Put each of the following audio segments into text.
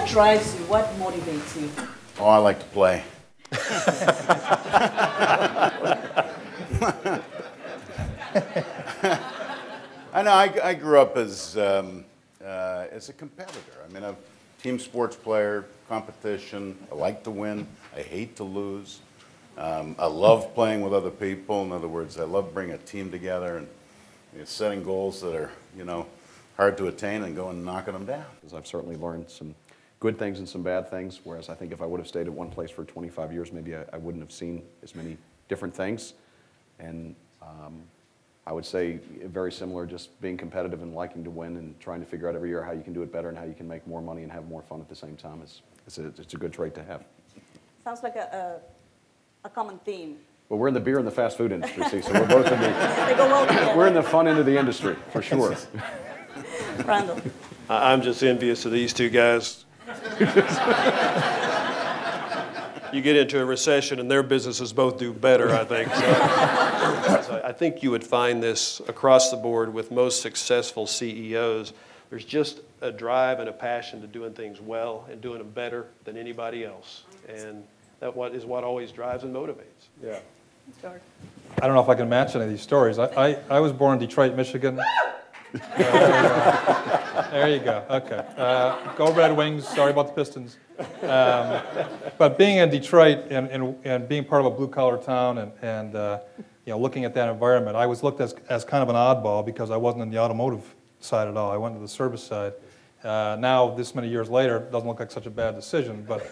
What drives you? What motivates you? Oh, I like to play. I know. I grew up as a competitor. I mean, I'm a team sports player, competition. I like to win. I hate to lose. I love playing with other people. In other words, I love bringing a team together and setting goals that are, hard to attain and going and knocking them down. Because I've certainly learned some good things and some bad things, whereas I think if I would have stayed at one place for 25 years, maybe I wouldn't have seen as many different things. And I would say very similar, just being competitive and liking to win and trying to figure out every year how you can do it better and how you can make more money and have more fun at the same time. It's a good trait to have. Sounds like a common theme. Well, we're in the beer and the fast food industry, see, so we're both in the, They go well together. we're in the fun end of the industry, for sure. Randall. I'm just envious of these two guys. You get into a recession and their businesses both do better, I think. So I think you would find this across the board with most successful CEOs. There's just a drive and a passion to doing things well and doing them better than anybody else. And that is what always drives and motivates. Yeah. I don't know if I can match any of these stories. I was born in Detroit, Michigan. There you go. Okay. Go Red Wings. Sorry about the Pistons. But being in Detroit and being part of a blue-collar town and looking at that environment, I was looked as kind of an oddball because I wasn't in the automotive side at all. I went to the service side. Now, this many years later, it doesn't look like such a bad decision. But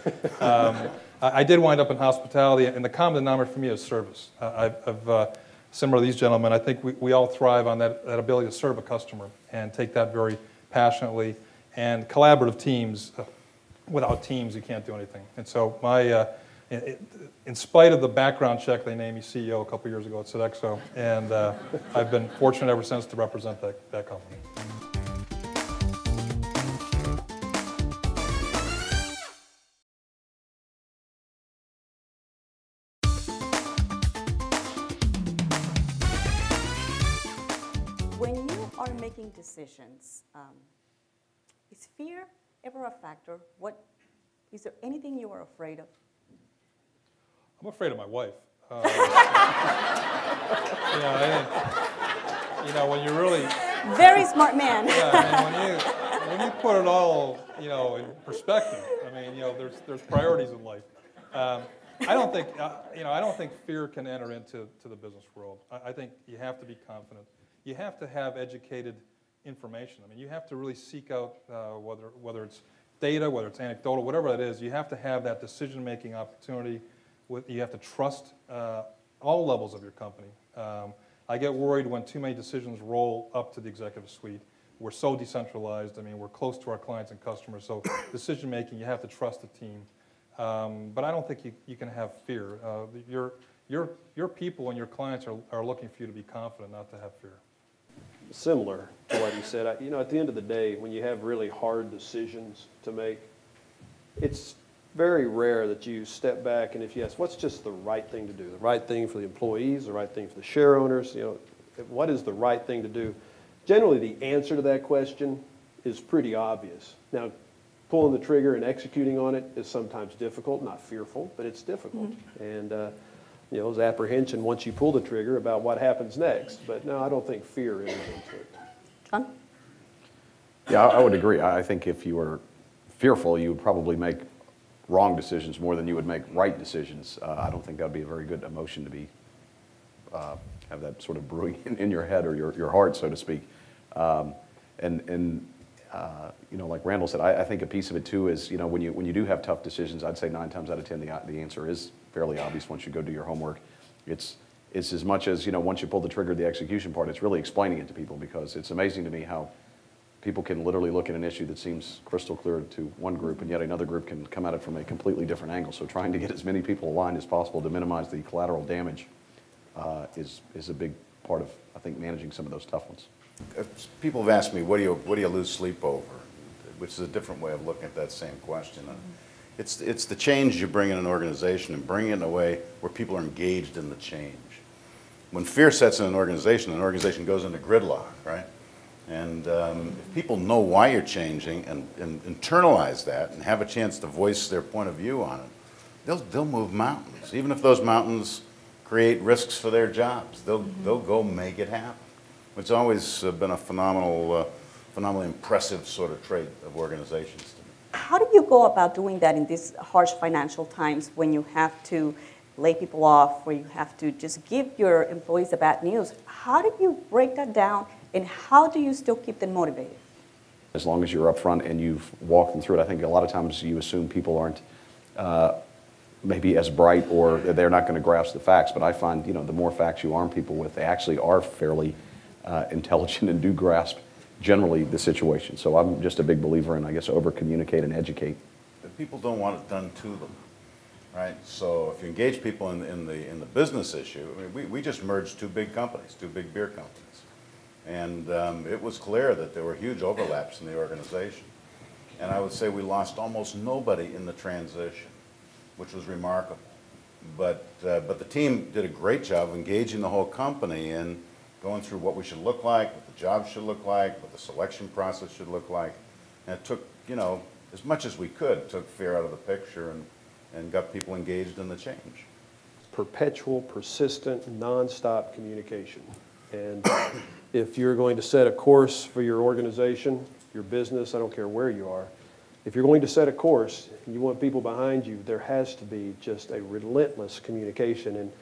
I did wind up in hospitality, and the common denominator for me is service. Similar to these gentlemen, I think we all thrive on that ability to serve a customer and take that very passionately. And collaborative teams, without teams, you can't do anything. And so in spite of the background check, they named me CEO a couple years ago at Sodexo, and I've been fortunate ever since to represent that company. When you are making decisions, is fear ever a factor? Is there anything you are afraid of? I'm afraid of my wife. When you really... Very smart man. Yeah, I mean, when you put it all, in perspective, I mean, there's priorities in life. I don't think fear can enter into the business world. I think you have to be confident. You have to have educated information. I mean, you have to really seek out whether it's data, whether it's anecdotal, whatever that is. You have to have that decision-making opportunity. You have to trust all levels of your company. I get worried when too many decisions roll up to the executive suite. We're so decentralized. I mean, we're close to our clients and customers. So decision-making, you have to trust the team. But I don't think you can have fear. Your people and your clients are looking for you to be confident, not to have fear. Similar to what you said, at the end of the day, when you have really hard decisions to make, it's very rare that you step back and if you ask, what's just the right thing to do? The right thing for the employees, the right thing for the share owners, what is the right thing to do? Generally, the answer to that question is pretty obvious. Now, pulling the trigger and executing on it is sometimes difficult, not fearful, but it's difficult. Mm-hmm. And there's apprehension once you pull the trigger about what happens next. But no, I don't think fear enters into it. John? Yeah, I would agree. I think if you were fearful, you would probably make wrong decisions more than you would make right decisions. I don't think that would be a very good emotion to be have that sort of brewing in your head or your heart, so to speak. Like Randall said, I think a piece of it too is, when you do have tough decisions, I'd say 9 times out of 10 the answer is fairly obvious once you go do your homework. It's as much as, once you pull the trigger, the execution part, it's really explaining it to people, because it's amazing to me how people can literally look at an issue that seems crystal clear to one group, and yet another group can come at it from a completely different angle. So trying to get as many people aligned as possible to minimize the collateral damage is a big part of, I think, managing some of those tough ones. People have asked me, what do you lose sleep over? Which is a different way of looking at that same question. It's the change you bring in an organization and bring it in a way where people are engaged in the change. When fear sets in an organization goes into gridlock, right? And if people know why you're changing and internalize that and have a chance to voice their point of view on it, they'll move mountains. Even if those mountains create risks for their jobs, they'll go make it happen. It's always been a phenomenally impressive sort of trait of organizations to me. How do you go about doing that in these harsh financial times when you have to lay people off, where you have to just give your employees the bad news? How do you break that down, and how do you still keep them motivated? As long as you're upfront and you've walked them through it, I think a lot of times you assume people aren't maybe as bright, or they're not going to grasp the facts. But I find, the more facts you arm people with, they actually are fairly intelligent and do grasp generally the situation. So I'm just a big believer in, I guess, over-communicate and educate. But people don't want it done to them, right? So if you engage people in the business issue, I mean, we just merged two big companies, two big beer companies. And it was clear that there were huge overlaps in the organization. And I would say we lost almost nobody in the transition, which was remarkable. But the team did a great job of engaging the whole company in going through what we should look like, what the job should look like, what the selection process should look like. And it took, as much as we could, took fear out of the picture and got people engaged in the change. Perpetual, persistent, nonstop communication. And if you're going to set a course for your organization, your business, I don't care where you are, if you're going to set a course and you want people behind you, there has to be just a relentless communication. And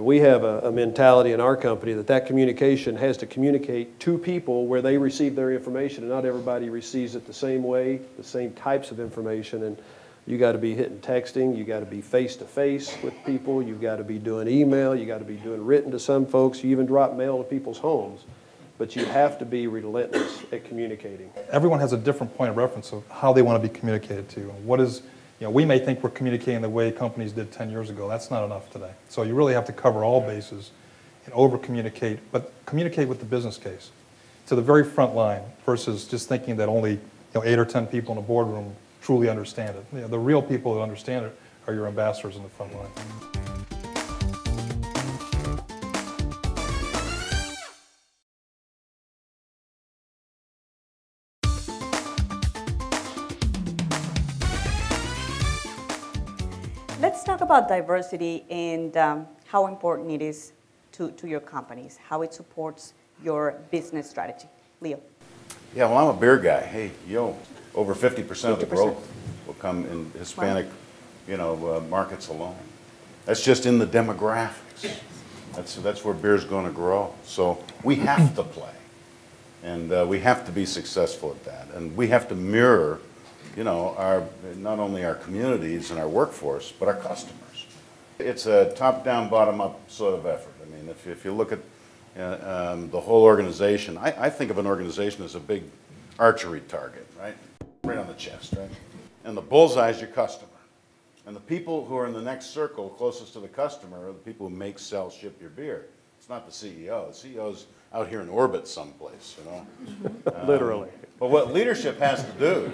we have a mentality in our company that communication has to communicate to people where they receive their information, and not everybody receives it the same way, the same types of information. And you got to be hitting texting, you got to be face-to-face with people, you got to be doing email, you got to be doing written to some folks, you even drop mail to people's homes. But you have to be relentless at communicating. Everyone has a different point of reference of how they want to be communicated to. What is, we may think we're communicating the way companies did 10 years ago. That's not enough today. So you really have to cover all bases and over-communicate, but communicate with the business case to the very front line versus just thinking that only 8 or 10 people in a boardroom truly understand it. The real people that understand it are your ambassadors in the front line. Let's talk about diversity and how important it is to your companies, how it supports your business strategy. Leo. Yeah, well, I'm a beer guy. Hey, over 50% of the growth will come in Hispanic, markets alone. That's just in the demographics. That's where beer's going to grow. So we have to play, and we have to be successful at that, and we have to mirror, not only our communities and our workforce, but our customers. It's a top-down, bottom-up sort of effort. I mean, if you look at the whole organization, I think of an organization as a big archery target, right on the chest, right? And the bullseye is your customer. And the people who are in the next circle closest to the customer are the people who make, sell, ship your beer. It's not the CEO. The CEO's out here in orbit someplace, Literally. But what leadership has to do...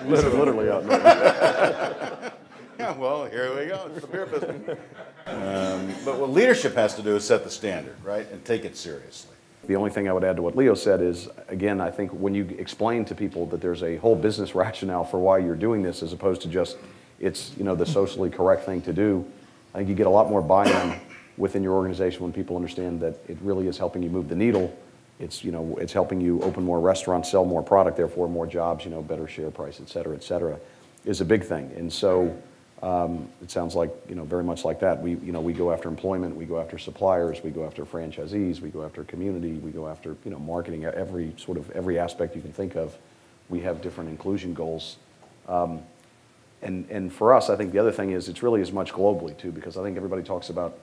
Literally out there. Yeah, well, here we go. It's the beer business. But what leadership has to do is set the standard, right, and take it seriously. The only thing I would add to what Leo said is, again, I think when you explain to people that there's a whole business rationale for why you're doing this, as opposed to just it's the socially correct thing to do, I think you get a lot more buy-in within your organization when people understand that it really is helping you move the needle. It's helping you open more restaurants, sell more product, therefore more jobs, better share price, et cetera, is a big thing. And so it sounds like, very much like that. We go after employment, we go after suppliers, we go after franchisees, we go after community, we go after, marketing, every aspect you can think of. We have different inclusion goals. And for us, I think the other thing is it's really as much globally too, because I think everybody talks about,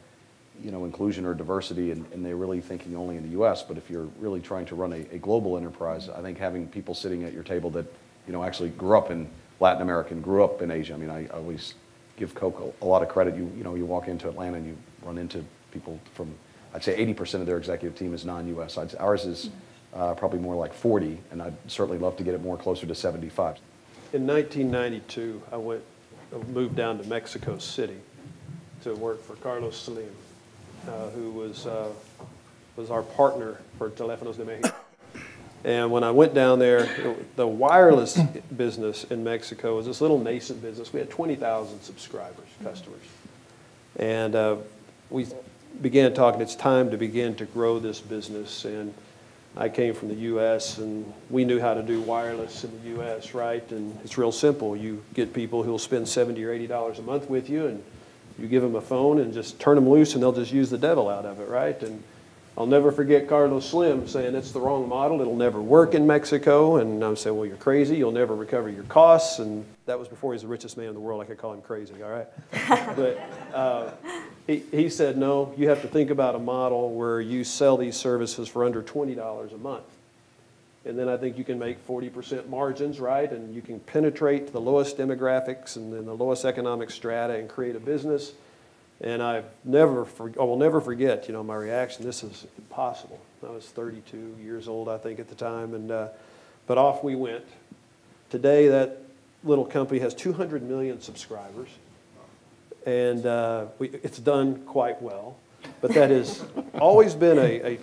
inclusion or diversity, and they're really thinking only in the U.S., but if you're really trying to run a global enterprise, I think having people sitting at your table that, actually grew up in Latin America and grew up in Asia. I mean, I always give Coke a lot of credit. You walk into Atlanta and you run into people from, I'd say 80% of their executive team is non-U.S. Ours is probably more like 40, and I'd certainly love to get it more closer to 75. In 1992, I moved down to Mexico City to work for Carlos Slim, who was our partner for Teléfonos de México. And when I went down there, the wireless business in Mexico was this little nascent business. We had 20,000 subscribers, customers. And we began talking, it's time to begin to grow this business. And I came from the U.S., and we knew how to do wireless in the U.S., right? And it's real simple. You get people who will spend $70 or $80 a month with you, and you give them a phone and just turn them loose, and they'll just use the devil out of it, right? And I'll never forget Carlos Slim saying it's the wrong model, it'll never work in Mexico. And I'm saying, well, you're crazy, you'll never recover your costs. And that was before he was the richest man in the world. I could call him crazy, all right? But he said, no, you have to think about a model where you sell these services for under $20 a month. And then I think you can make 40% margins, right? And you can penetrate the lowest demographics and then the lowest economic strata and create a business. And I will never forget, my reaction. This is impossible. I was 32 years old, I think, at the time, and but off we went. Today, that little company has 200 million subscribers, and it's done quite well. But that has always been a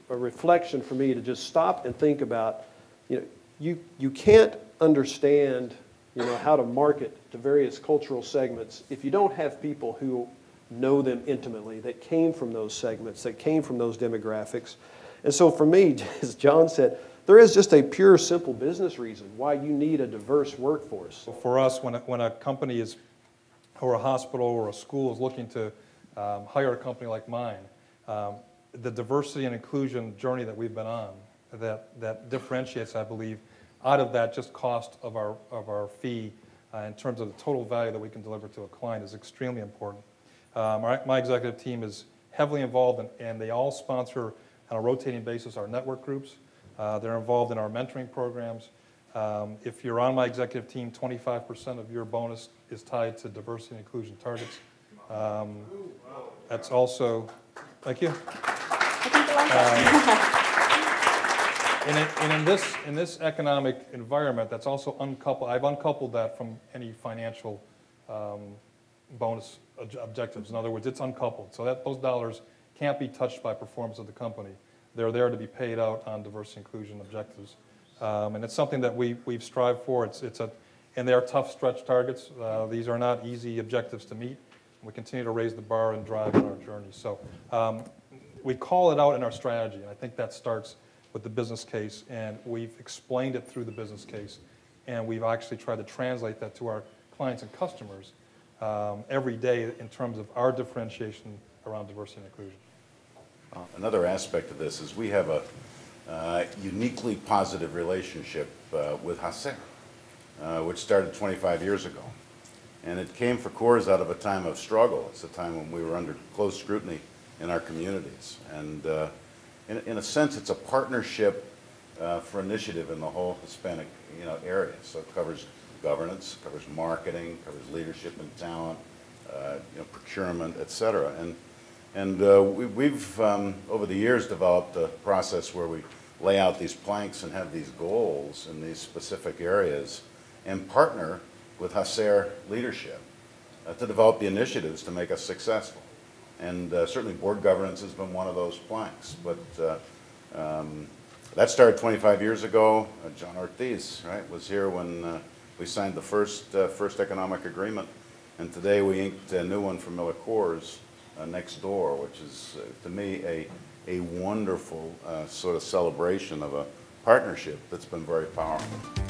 reflection for me to just stop and think about. You can't understand how to market to various cultural segments if you don't have people who know them intimately, that came from those segments, that came from those demographics. And so for me, as John said, there is just a pure, simple business reason why you need a diverse workforce. For us, when a company is, or a hospital or a school is looking to hire a company like mine, the diversity and inclusion journey that we've been on, that differentiates, I believe, out of that just cost of our fee in terms of the total value that we can deliver to a client is extremely important. My executive team is heavily involved and they all sponsor on a rotating basis our network groups. They're involved in our mentoring programs. If you're on my executive team, 25% of your bonus is tied to diversity and inclusion targets. That's also, thank you. In this economic environment, that's also uncoupled. I've uncoupled that from any financial bonus objectives. In other words, it's uncoupled. So that those dollars can't be touched by performance of the company. They're there to be paid out on diversity inclusion objectives. And it's something that we've strived for. And they are tough stretch targets. These are not easy objectives to meet. We continue to raise the bar and drive on our journey. So we call it out in our strategy. And I think that starts with the business case. And we've explained it through the business case. And we've actually tried to translate that to our clients and customers every day in terms of our differentiation around diversity and inclusion. Another aspect of this is we have a uniquely positive relationship with HACER, which started 25 years ago. And it came for Coors out of a time of struggle. It's a time when we were under close scrutiny in our communities. And in a sense, it's a partnership for initiative in the whole Hispanic area. So it covers governance, covers marketing, covers leadership and talent, procurement, et cetera. And we've, over the years, developed a process where we lay out these planks and have these goals in these specific areas and partner with HACER leadership to develop the initiatives to make us successful. And certainly board governance has been one of those planks. But that started 25 years ago. John Ortiz, right, was here when we signed the first economic agreement. And today we inked a new one for Miller Coors next door, which is, to me, a wonderful sort of celebration of a partnership that's been very powerful.